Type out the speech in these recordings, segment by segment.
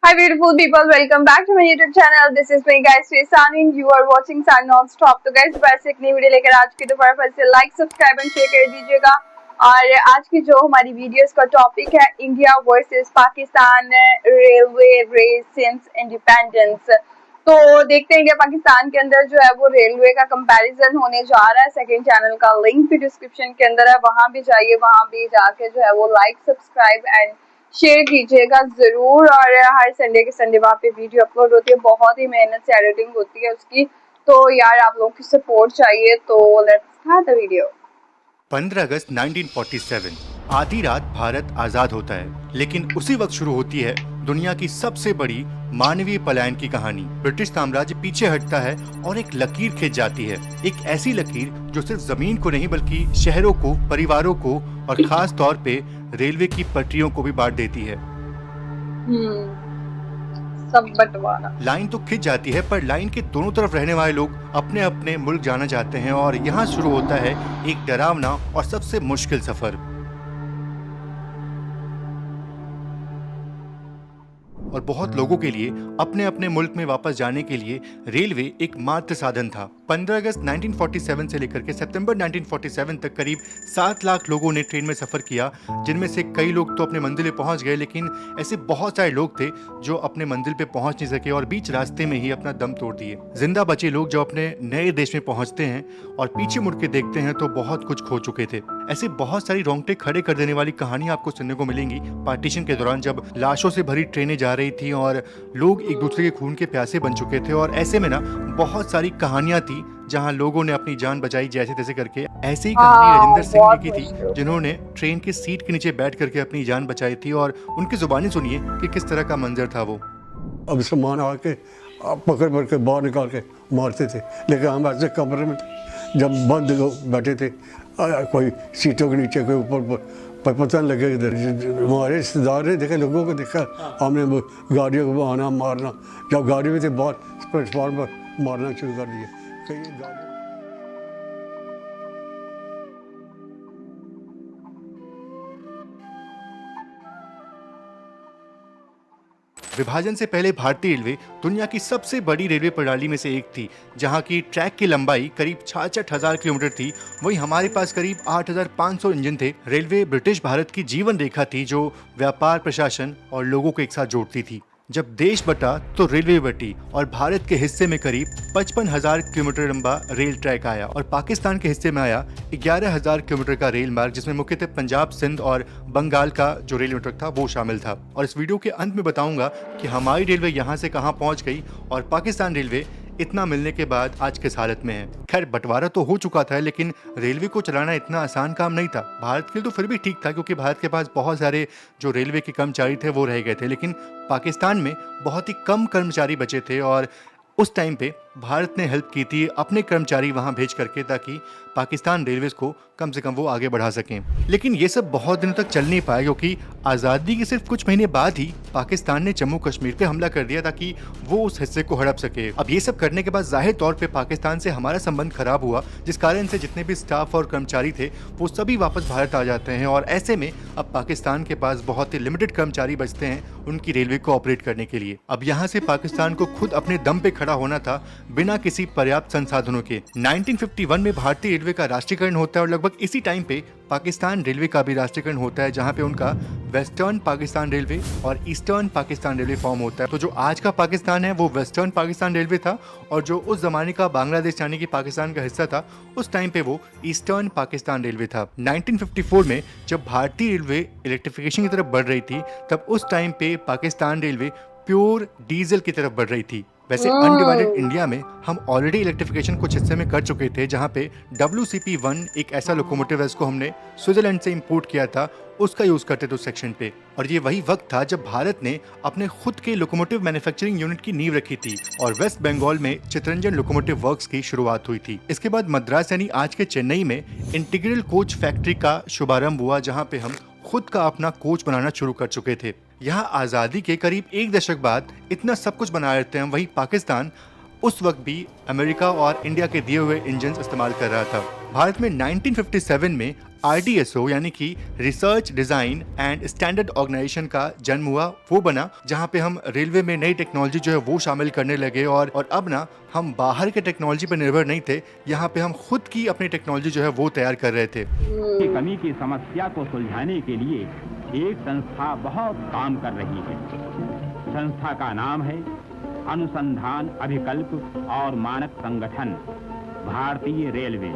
Hi beautiful people, welcome back to my YouTube channel. This is me guys Sani and you are watching Sun Non-Stop। तो guys वैसे एक नई video लेकर आज की दोपहर फिर से लाइक सब्सक्राइब एंड शेयर कर दीजिएगा। और आज की जो हमारी वीडियोस का टॉपिक है India versus Pakistan railway race since independence. तो देखते हैं इंडिया पाकिस्तान के अंदर जो है वो रेलवे का कंपैरिजन होने जा रहा है। सेकंड चैनल का लिंक भी डिस्क्रिप्शन के अंदर है, वहां भी जाइए, वहां भी जाके जो है वो लाइक सब्सक्राइब एंड शेयर कीजिएगा जरूर। और हर संडे के संडे वहाँ पे वीडियो अपलोड होती है, बहुत ही मेहनत से एडिटिंग होती है उसकी। तो यार आप लोगों की सपोर्ट चाहिए, तो लेट्स स्टार्ट द वीडियो। 15 अगस्त 1947 आधी रात भारत आजाद होता है, लेकिन उसी वक्त शुरू होती है दुनिया की सबसे बड़ी मानवीय पलायन की कहानी। ब्रिटिश साम्राज्य पीछे हटता है और एक लकीर खिंच जाती है, एक ऐसी लकीर जो सिर्फ जमीन को नहीं बल्कि शहरों को, परिवारों को और खास तौर पे रेलवे की पटरियों को भी बांट देती है। सब बंटवारा। लाइन तो खिंच जाती है, पर लाइन के दोनों तरफ रहने वाले लोग अपने अपने मुल्क जाना चाहते हैं और यहाँ शुरू होता है एक डरावना और सबसे मुश्किल सफर। और बहुत लोगों के लिए अपने अपने मुल्क में वापस जाने के लिए रेलवे एक मात्र साधन था। 15 अगस्त 1947 से लेकर के सितंबर 1947 तक करीब 7 लाख लोगों ने ट्रेन में सफर किया, जिनमें से कई लोग तो अपने मंजिल पे पहुंच गए, लेकिन ऐसे बहुत सारे लोग थे जो अपने मंजिल पे पहुंच नहीं सके और बीच रास्ते में ही अपना दम तोड़ दिए। जिंदा बचे लोग जो अपने नए देश में पहुंचते हैं और पीछे मुड़ के देखते हैं तो बहुत कुछ खो चुके थे। ऐसे बहुत सारी रोंगटे खड़े कर देने वाली कहानियां आपको सुनने को मिलेंगी पार्टीशन के दौरान, जब लाशों से भरी ट्रेनें जा रही थी और लोग एक दूसरे के खून के प्यासे बन चुके थे। और ऐसे में ना बहुत सारी कहानियां थी जहां लोगों ने अपनी जान बचाई जैसे तैसे करके। ऐसी ही कहानी राजेंद्र सिंह ने की थी, जिन्होंने ट्रेन की सीट के नीचे बैठ करके अपनी जान बचाई थी। और उनकी जुबानी सुनिए कि किस तरह का मंजर था वो। अब सामान आके पकड़ पकड़ के बाहर निकाल के मारते थे, लेकिन हम ऐसे कमरे में जब बंद बैठे थे, कोई सीटों के नीचे, कोई ऊपर, पर पता नहीं लगे इधर। हमारे रिश्तेदार ने देखा, लोगों को देखा, हमने गाड़ियों को आना मारना, जब गाड़ी में थे बाहर प्लेटफॉर्म पर मारना शुरू कर दिया। कई गाड़ी विभाजन से पहले भारतीय रेलवे दुनिया की सबसे बड़ी रेलवे प्रणाली में से एक थी, जहां की ट्रैक की लंबाई करीब 66,000 किलोमीटर थी। वहीं हमारे पास करीब 8,500 इंजन थे। रेलवे ब्रिटिश भारत की जीवन रेखा थी जो व्यापार, प्रशासन और लोगों को एक साथ जोड़ती थी। जब देश बटा तो रेलवे बटी और भारत के हिस्से में करीब 55,000 किलोमीटर लंबा रेल ट्रैक आया और पाकिस्तान के हिस्से में आया 11,000 किलोमीटर का रेल मार्ग, जिसमें मुख्यतः पंजाब, सिंध और बंगाल का जो रेल नेटवर्क था वो शामिल था। और इस वीडियो के अंत में बताऊंगा कि हमारी रेलवे यहाँ से कहाँ पहुँच गई और पाकिस्तान रेलवे इतना मिलने के बाद आज किस हालत में है। खैर, बंटवारा तो हो चुका था, लेकिन रेलवे को चलाना इतना आसान काम नहीं था। भारत के लिए तो फिर भी ठीक था, क्योंकि भारत के पास बहुत सारे जो रेलवे के कर्मचारी थे वो रह गए थे, लेकिन पाकिस्तान में बहुत ही कम कर्मचारी बचे थे। और उस टाइम पे भारत ने हेल्प की थी अपने कर्मचारी वहां भेज करके, ताकि पाकिस्तान रेलवेज को कम से कम वो आगे बढ़ा सकें। लेकिन ये सब बहुत दिनों तक चल नहीं पाया, क्योंकि आज़ादी के सिर्फ कुछ महीने बाद ही पाकिस्तान ने जम्मू कश्मीर पे हमला कर दिया ताकि वो उस हिस्से को हड़प सके। अब ये सब करने के बाद जाहिर तौर पे पाकिस्तान से हमारा संबंध खराब हुआ, जिस कारण से जितने भी स्टाफ और कर्मचारी थे वो सभी वापस भारत आ जाते हैं। और ऐसे में अब पाकिस्तान के पास बहुत ही लिमिटेड कर्मचारी बचते हैं उनकी रेलवे को ऑपरेट करने के लिए। अब यहाँ से पाकिस्तान को खुद अपने दम पे खड़ा होना था, बिना किसी पर्याप्त संसाधनों के। 1951 में भारतीय रेलवे का राष्ट्रीयकरण होता है और लगभग इसी टाइम पे पाकिस्तान रेलवे का भी राष्ट्रीयकरण होता है, जहां पे उनका वेस्टर्न पाकिस्तान रेलवे और ईस्टर्न पाकिस्तान रेलवे फॉर्म होता है। तो जो आज का पाकिस्तान है वो वेस्टर्न पाकिस्तान रेलवे था, और जो उस जमाने का बांग्लादेश यानी कि पाकिस्तान का हिस्सा था, उस टाइम पे वो ईस्टर्न पाकिस्तान रेलवे था। 1954 में जब भारतीय रेलवे इलेक्ट्रिफिकेशन की तरफ बढ़ रही थी, तब उस टाइम पे पाकिस्तान रेलवे प्योर डीजल की तरफ बढ़ रही थी। वैसे अनडिवाइडेड इंडिया में हम ऑलरेडी इलेक्ट्रिफिकेशन कुछ हिस्से में कर चुके थे, जहां पे WCP-1 एक ऐसा लोकोमोटिव है जिसको हमने स्विट्जरलैंड से इंपोर्ट किया था, उसका यूज करते थे उस सेक्शन पे। और ये वही वक्त था जब भारत ने अपने खुद के लोकोमोटिव मैन्युफैक्चरिंग यूनिट की नींव रखी थी और वेस्ट बंगाल में चितरंजन लोकोमोटिव वर्क्स की शुरुआत हुई थी। इसके बाद मद्रास यानी आज के चेन्नई में इंटीग्रल कोच फैक्ट्री का शुभारंभ हुआ, जहाँ पे हम खुद का अपना कोच बनाना शुरू कर चुके थे। यहाँ आज़ादी के करीब एक दशक बाद इतना सब कुछ बना लेते हैं, वही पाकिस्तान उस वक्त भी अमेरिका और इंडिया के दिए हुए इंजन इस्तेमाल कर रहा था। भारत में 1957 में RDSO यानी कि research design and standard organisation का जन्म हुआ। वो बना जहाँ पे हम रेलवे में नई टेक्नोलॉजी जो है वो शामिल करने लगे और अब ना हम बाहर के टेक्नोलॉजी पर निर्भर नहीं थे, यहाँ पे हम खुद की अपनी टेक्नोलॉजी जो है वो तैयार कर रहे थे। की कमी की समस्या को सुलझाने के लिए एक संस्था बहुत काम कर रही है। संस्था का नाम है अनुसंधान अभिकल्प और मानक संगठन भारतीय रेलवे।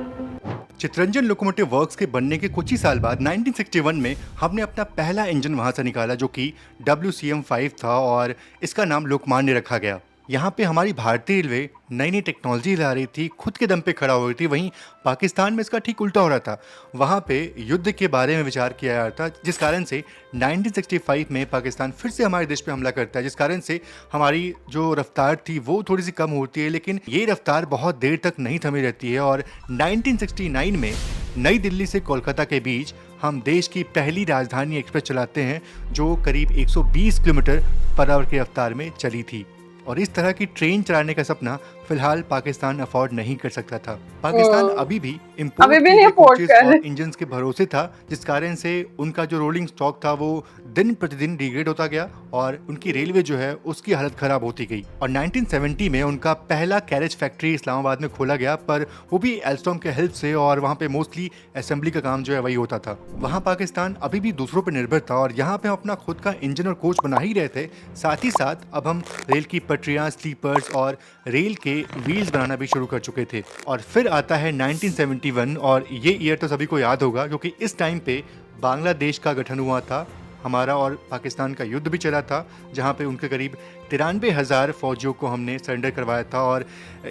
चितरंजन लोकोमोटिव वर्क्स के बनने के कुछ ही साल बाद 1961 में हमने अपना पहला इंजन वहां से निकाला जो कि WCM5 था और इसका नाम लोकमान्य रखा गया। यहाँ पे हमारी भारतीय रेलवे नई नई टेक्नोलॉजी ला रही थी, खुद के दम पे खड़ा हो रही थी। वहीं पाकिस्तान में इसका ठीक उल्टा हो रहा था। वहाँ पे युद्ध के बारे में विचार किया जा रहा था, जिस कारण से 1965 में पाकिस्तान फिर से हमारे देश पे हमला करता है, जिस कारण से हमारी जो रफ्तार थी वो थोड़ी सी कम होती है। लेकिन ये रफ्तार बहुत देर तक नहीं थमी रहती है और 1969 में नई दिल्ली से कोलकाता के बीच हम देश की पहली राजधानी एक्सप्रेस चलाते हैं जो करीब 120 किलोमीटर पर आवर की रफ्तार में चली थी। और इस तरह की ट्रेन चलाने का सपना फिलहाल पाकिस्तान अफोर्ड नहीं कर सकता था। पाकिस्तान अभी भी इम्पोर्ट और इंजन्स के भरोसे था, जिस कारण से उनका जो रोलिंग स्टॉक था वो दिन प्रतिदिन डिग्रेड होता गया और उनकी रेलवे जो है उसकी हालत खराब होती गई। और 1970 में उनका पहला कैरेज फैक्ट्री इस्लामाबाद में खोला गया, पर वो भी एल्स्टॉम के हेल्प से, और वहाँ पे मोस्टली असेंबली का काम जो है वही होता था। वहाँ पाकिस्तान अभी भी दूसरों पर निर्भर था और यहाँ पे हम अपना खुद का इंजन और कोच बना ही रहे थे। साथ ही साथ अब हम रेल की पटरियाँ, स्लीपर्स और रेल के व्हील्स बनाना भी शुरू कर चुके थे। और फिर आता है 1971 और ये ईयर तो सभी को याद होगा क्योंकि इस टाइम पे बांग्लादेश का गठन हुआ था। हमारा और पाकिस्तान का युद्ध भी चला था जहाँ पे उनके करीब 93,000 फौजियों को हमने सरेंडर करवाया था। और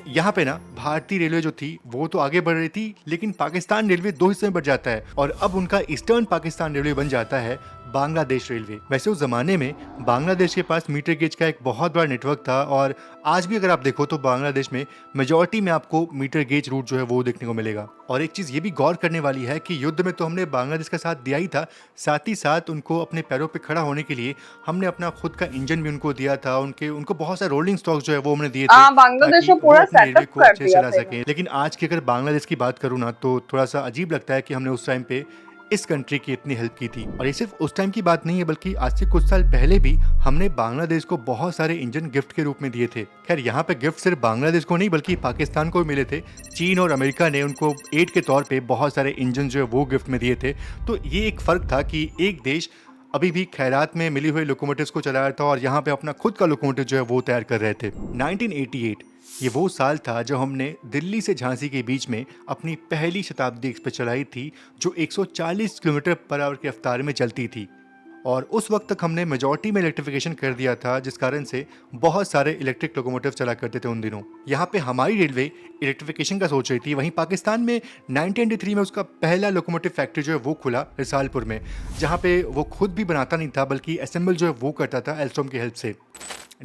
यहाँ पे ना भारतीय रेलवे जो थी वो तो आगे बढ़ रही थी, लेकिन पाकिस्तान रेलवे दो हिस्से में बढ़ जाता है और अब उनका ईस्टर्न पाकिस्तान रेलवे बन जाता है बांग्लादेश रेलवे। वैसे उस जमाने में बांग्लादेश के पास मीटर गेज का एक बहुत बड़ा नेटवर्क था और आज भी अगर आप देखो तो बांग्लादेश में मेजॉरिटी में आपको मीटर गेज रूट जो है वो देखने को मिलेगा। और एक चीज़ ये भी गौर करने वाली है कि युद्ध में तो हमने बांग्लादेश का साथ दिया ही था, साथ ही साथ उनको अपने पैरों पे खड़ा होने के लिए हमने अपना खुद का इंजन भी उनको दिया था। उनको बहुत सारे रोलिंग स्टॉक जो है वो हमने दिए थे बांग्लादेश को पूरा सेटअप कर दिया चला सके। लेकिन आज की अगर बांग्लादेश की बात करूँ ना तो थोड़ा सा अजीब लगता है कि हमने उस टाइम पे इस कंट्री की इतनी हेल्प की थी। और ये सिर्फ उस टाइम की बात नहीं है, बल्कि आज से कुछ साल पहले भी हमने बांग्लादेश को बहुत सारे इंजन गिफ्ट के रूप में दिए थे। खैर यहाँ पे गिफ्ट सिर्फ बांग्लादेश को नहीं बल्कि पाकिस्तान को भी मिले थे। चीन और अमेरिका ने उनको एड के तौर पे बहुत सारे इंजन जो है वो गिफ्ट में दिए थे। तो ये एक फर्क था कि एक देश अभी भी खैरात में मिली हुई लोकोमोटिव्स को चला रहा था और यहाँ पे अपना खुद का लोकोमोटिव जो है वो तैयार कर रहे थे। 1988 ये वो साल था जब हमने दिल्ली से झांसी के बीच में अपनी पहली शताब्दी एक्सप्रेस चलाई थी जो 140 किलोमीटर पर आवर की रफ्तार में चलती थी। और उस वक्त तक हमने मेजॉरिटी में इलेक्ट्रिफिकेशन कर दिया था, जिस कारण से बहुत सारे इलेक्ट्रिक लोकोमोटिव चला करते थे उन दिनों। यहाँ पे हमारी रेलवे इलेक्ट्रिफिकेशन का सोच रही थी। वहीं पाकिस्तान में 1993 में उसका पहला लोकोमोटिव फैक्ट्री जो है वो खुला रिसालपुर में, जहाँ पे वो खुद भी बनाता नहीं था बल्कि असेंबल जो है वो करता था एल्स्टॉम की हेल्प से।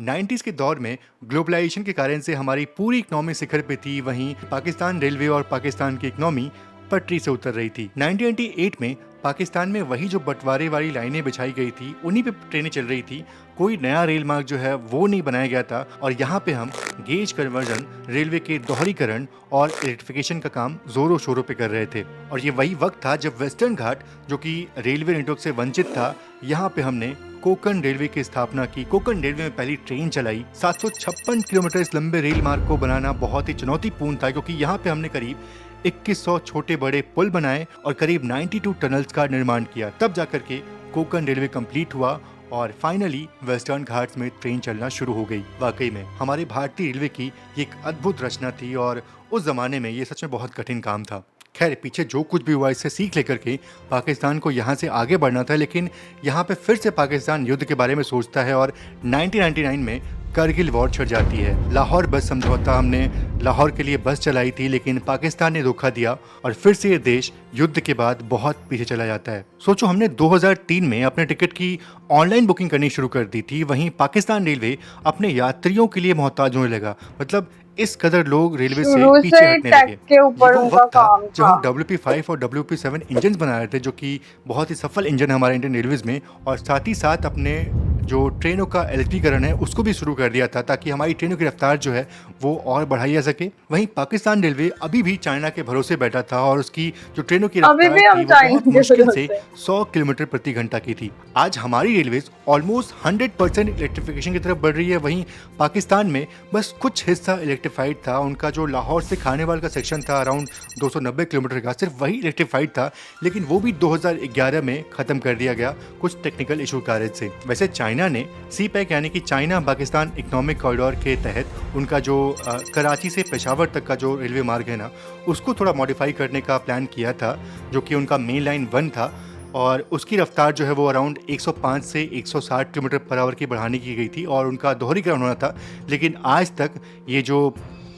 90s के दौर में ग्लोबलाइजेशन के कारण से हमारी पूरी इकनॉमी शिखर पे थी, वहीं पाकिस्तान रेलवे और पाकिस्तान की इकनॉमी पटरी से उतर रही थी। 1998 में पाकिस्तान में वही जो बंटवारे वाली लाइनें बिछाई गई थी उन्हीं पे ट्रेनें चल रही थी, कोई नया रेल मार्ग जो है वो नहीं बनाया गया था। और यहाँ पे हम गेज कन्वर्जन, रेलवे के दोहरीकरण और इलेक्ट्रिफिकेशन का काम जोरों शोरों पे कर रहे थे। और ये वही वक्त था जब वेस्टर्न घाट जो कि रेलवे नेटवर्क से वंचित था, यहाँ पे हमने कोंकण रेलवे की स्थापना की। कोंकण रेलवे में पहली ट्रेन चलाई। 756 किलोमीटर इस लंबे रेल मार्ग को बनाना बहुत ही चुनौतीपूर्ण था क्योंकि यहाँ पे हमने करीब 2100 छोटे बड़े पुल बनाए और करीब 92 टनल्स का निर्माण किया। तब जाकर के कोंकण रेलवे कंप्लीट हुआ और फाइनली वेस्टर्न घाट्स में ट्रेन चलना शुरू हो गई। वाकई में हमारे भारतीय रेलवे की एक अद्भुत रचना थी और उस जमाने में ये सच में बहुत कठिन काम था। खैर पीछे जो कुछ भी हुआ इससे सीख लेकर के पाकिस्तान को यहाँ से आगे बढ़ना था, लेकिन यहाँ पे फिर से पाकिस्तान युद्ध के बारे में सोचता है और 1999 में करगिल वॉर छिड़ जाती है। लाहौर बस समझौता, हमने लाहौर के लिए बस चलाई थी लेकिन पाकिस्तान ने धोखा दिया और फिर से ये देश युद्ध के बाद बहुत पीछे चला जाता है। सोचो हमने 2003 में अपने टिकट की ऑनलाइन बुकिंग करनी शुरू कर दी थी, वहीं पाकिस्तान रेलवे अपने यात्रियों के लिए मोहताज होने लगा। मतलब इस कदर लोग रेलवे से पीछे हटने लगे। के ऊपर वो उनका वक्त था काम जब था। हम WP5 और WP7 इंजन बना रहे थे जो कि बहुत ही सफल इंजन है हमारे इंडियन रेलवेज में, और साथ ही साथ अपने जो ट्रेनों का इलेक्ट्रीकरण है उसको भी शुरू कर दिया था, ताकि हमारी ट्रेनों की रफ्तार जो है वो और बढ़ाई जा सके। वहीं पाकिस्तान रेलवे अभी भी चाइना के भरोसे बैठा था और उसकी जो ट्रेनों की अभी भी रफ्तार हम थी वो चाइना बहुत के मुश्किल भरोसे। से 100 किलोमीटर प्रति घंटा की थी। आज हमारी रेलवेज ऑलमोस्ट 100% इलेक्ट्रिफिकेशन की तरफ बढ़ रही है। वहीं पाकिस्तान में बस कुछ हिस्सा इलेक्ट्रीफाइड था। उनका जो लाहौर से खानेवाल का सेक्शन था अराउंड 290 किलोमीटर का, सिर्फ वही इलेक्ट्रीफाइड था, लेकिन वो भी 2011 में खत्म कर दिया गया कुछ टेक्निकल इशू कारण से। वैसे चाइना ने सी पैक यानी कि चाइना पाकिस्तान इकोनॉमिक कॉरिडोर के तहत उनका जो कराची से पेशावर तक का जो रेलवे मार्ग है ना, उसको थोड़ा मॉडिफाई करने का प्लान किया था, जो कि उनका मेन लाइन 1 था, और उसकी रफ्तार जो है वो अराउंड 105 से 160 किलोमीटर पर आवर की बढ़ाने की गई थी और उनका दोहरीकरण होना था। लेकिन आज तक ये जो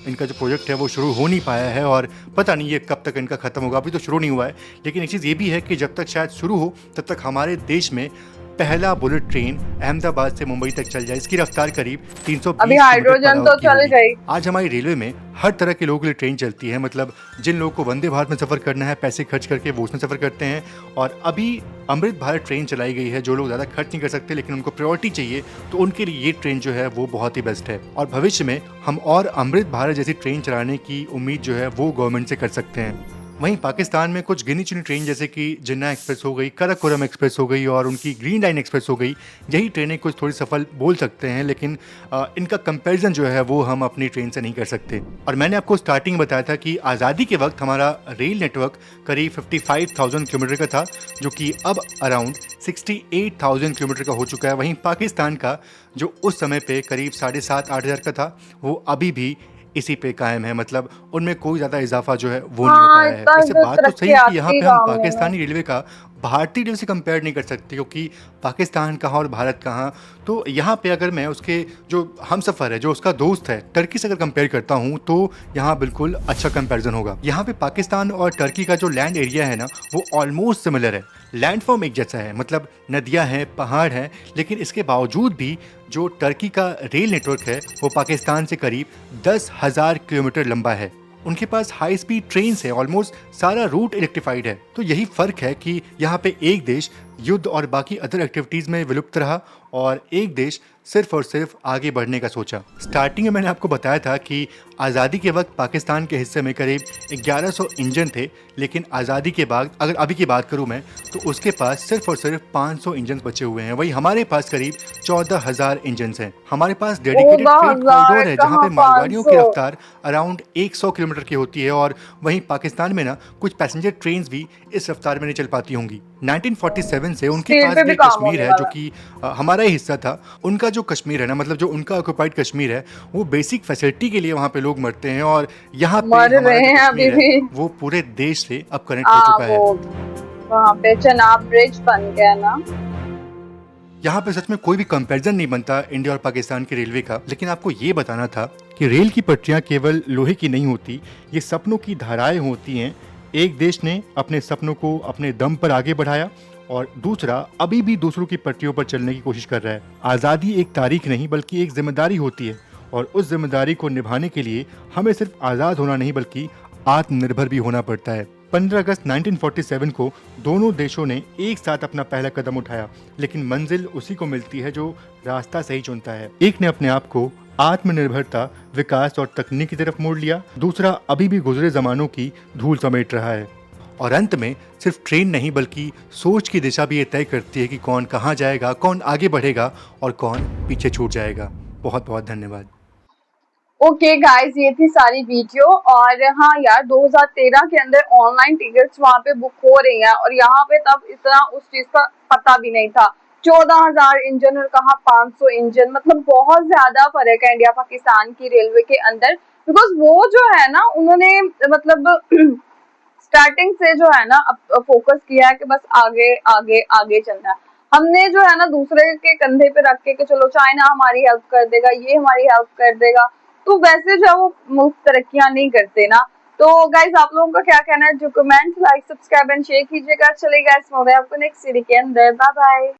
इनका जो प्रोजेक्ट है वो शुरू हो नहीं पाया है और पता नहीं ये कब तक इनका ख़त्म होगा। अभी तो शुरू नहीं हुआ है, लेकिन एक चीज़ ये भी है कि जब तक शायद शुरू हो तब तक हमारे देश में पहला बुलेट ट्रेन अहमदाबाद से मुंबई तक चल जाए। इसकी रफ्तार करीब 320 अभी किलोमीटर हाइड्रोजन पर तो आवर की चल होगी। गई। आज हमारी रेलवे में हर तरह के लोगों के लिए ट्रेन चलती है। मतलब जिन लोगों को वंदे भारत में सफ़र करना है, पैसे खर्च करके वो उसमें सफ़र करते हैं। और अभी अमृत भारत ट्रेन चलाई गई है। जो लोग ज़्यादा खर्च नहीं कर सकते लेकिन उनको प्रायोरिटी चाहिए, तो उनके लिए ये ट्रेन जो है वो बहुत ही बेस्ट है। और भविष्य में हम और अमृत भारत जैसी ट्रेन चलाने की उम्मीद जो है वो गवर्नमेंट से कर सकते हैं। वहीं पाकिस्तान में कुछ गिनी चुनी ट्रेन जैसे कि जिन्ना एक्सप्रेस हो गई, कराकोरम एक्सप्रेस हो गई और उनकी ग्रीन लाइन एक्सप्रेस हो गई, यही ट्रेनें कुछ थोड़ी सफल बोल सकते हैं, लेकिन इनका कंपैरिजन जो है वो हम अपनी ट्रेन से नहीं कर सकते। और मैंने आपको स्टार्टिंग में बताया था कि आज़ादी के वक्त हमारा रेल नेटवर्क करीब 55,000 किलोमीटर का था, जो कि अब अराउंड 68,000 किलोमीटर का हो चुका है। वहीं पाकिस्तान का जो उस समय पे करीब 7,500-8 हज़ार का था, वो अभी भी इसी पे कायम है। मतलब उनमें कोई ज़्यादा इजाफा जो है वो नहीं हो पाया है। इतना वैसे जो बात तो सही है कि यहाँ पे हम तरक्याती काम है। पाकिस्तानी रेलवे का भारतीय रेलवे से कंपेयर नहीं कर सकते, क्योंकि पाकिस्तान कहाँ और भारत कहाँ। तो यहाँ पे अगर मैं उसके जो हम सफ़र है, जो उसका दोस्त है टर्की से अगर कंपेयर करता हूँ, तो यहाँ बिल्कुल अच्छा कंपैरिजन होगा। यहाँ पे पाकिस्तान और टर्की का जो लैंड एरिया है ना, वो ऑलमोस्ट सिमिलर है। लैंडफॉर्म एक जैसा है, मतलब नदियाँ हैं, पहाड़ हैं, लेकिन इसके बावजूद भी जो टर्की का रेल नेटवर्क है वो पाकिस्तान से करीब 10,000 किलोमीटर लंबा है। उनके पास हाई स्पीड ट्रेन है, ऑलमोस्ट सारा रूट इलेक्ट्रीफाइड है। तो यही फ़र्क है कि यहाँ पे एक देश युद्ध और बाकी अदर एक्टिविटीज़ में विलुप्त रहा और एक देश सिर्फ और सिर्फ आगे बढ़ने का सोचा। स्टार्टिंग में मैंने आपको बताया था कि आज़ादी के वक्त पाकिस्तान के हिस्से में करीब 1100 इंजन थे, लेकिन आज़ादी के बाद अगर अभी की बात करूं मैं, तो उसके पास सिर्फ और सिर्फ 500 इंजन बचे हुए हैं। वहीं हमारे पास करीब 14,000 इंजन हैं। हमारे पास डेडिकेटेड फ्रेट कॉरिडोर है जहाँ पे मालगाड़ियों की रफ्तार अराउंड 100 किलोमीटर की होती है, और वहीं पाकिस्तान में ना कुछ पैसेंजर ट्रेन भी इस रफ्तार में नहीं चल पाती होंगी। 1947 से उनके स्पीड पास पे भी भी काम कश्मीर होने है, जो वाला। कि हमारा ही हिस्सा था। उनका जो कश्मीर है ना, मतलब जो उनका ऑक्युपाइड कश्मीर है, वो बेसिक फैसिलिटी के लिए वहाँ पे लोग मरते हैं, और यहाँ पे मर हमारा रहे जो हैं अभी कश्मीर है भी। वो पूरे देश से अब कनेक्ट हो चुका है। वो वहाँ पे चनाब ब्रिज बन गया ना। यहाँ पे सच में कोई भी कंपैरिजन नहीं बनता इंडिया और पाकिस्तान की रेलवे का। लेकिन आपको ये बताना था कि रेल की पटरियाँ केवल लोहे की नहीं होती, ये सपनों की धाराएं होती हैं। एक देश ने अपने सपनों को अपने दम पर आगे बढ़ाया और दूसरा अभी भी दूसरों की पटरियों पर चलने की कोशिश कर रहा है। आज़ादी एक तारीख नहीं बल्कि एक जिम्मेदारी होती है, और उस जिम्मेदारी को निभाने के लिए हमें सिर्फ आज़ाद होना नहीं बल्कि आत्मनिर्भर भी होना पड़ता है। 15 अगस्त 1947 को दोनों देशों ने एक साथ अपना पहला कदम उठाया, लेकिन मंजिल उसी को मिलती है जो रास्ता सही चुनता है। एक ने अपने आप को आत्मनिर्भरता, विकास और तकनीक की तरफ मोड़ लिया, दूसरा अभी भी गुजरे जमानों की धूल समेट रहा है। और अंत में सिर्फ ट्रेन नहीं बल्कि सोच की दिशा भी ये तय करती है कि कौन कहाँ जाएगा, कौन आगे बढ़ेगा और कौन पीछे छूट जाएगा। बहुत बहुत धन्यवाद। ओके गाइस, ये थी सारी वीडियो। और हाँ यार, 2013 के अंदर ऑनलाइन टिकट्स वहाँ पे बुक हो रही हैं, और यहाँ पे तब इतना उस चीज का पता भी नहीं था। 14,000 इंजन और कहाँ 500 इंजन, मतलब बहुत ज्यादा फर्क है इंडिया पाकिस्तान की रेलवे के अंदर। बिकॉज वो जो है ना, उन्होंने मतलब स्टार्टिंग से जो है ना फोकस किया है कि बस आगे आगे आगे चलना है। हमने जो है ना दूसरे के कंधे पे रख के कि चलो चाइना हमारी हेल्प कर देगा, ये हमारी हेल्प कर देगा, तो वैसे जो है वो मुफ्त तरक्कियां नहीं करते ना। तो गाइज, आप लोगों का क्या कहना है? जो comment, like, subscribe and share कीजिएगा। चलेगा इस आपको नेक्स्ट सीरीज के अंदर। Bye bye.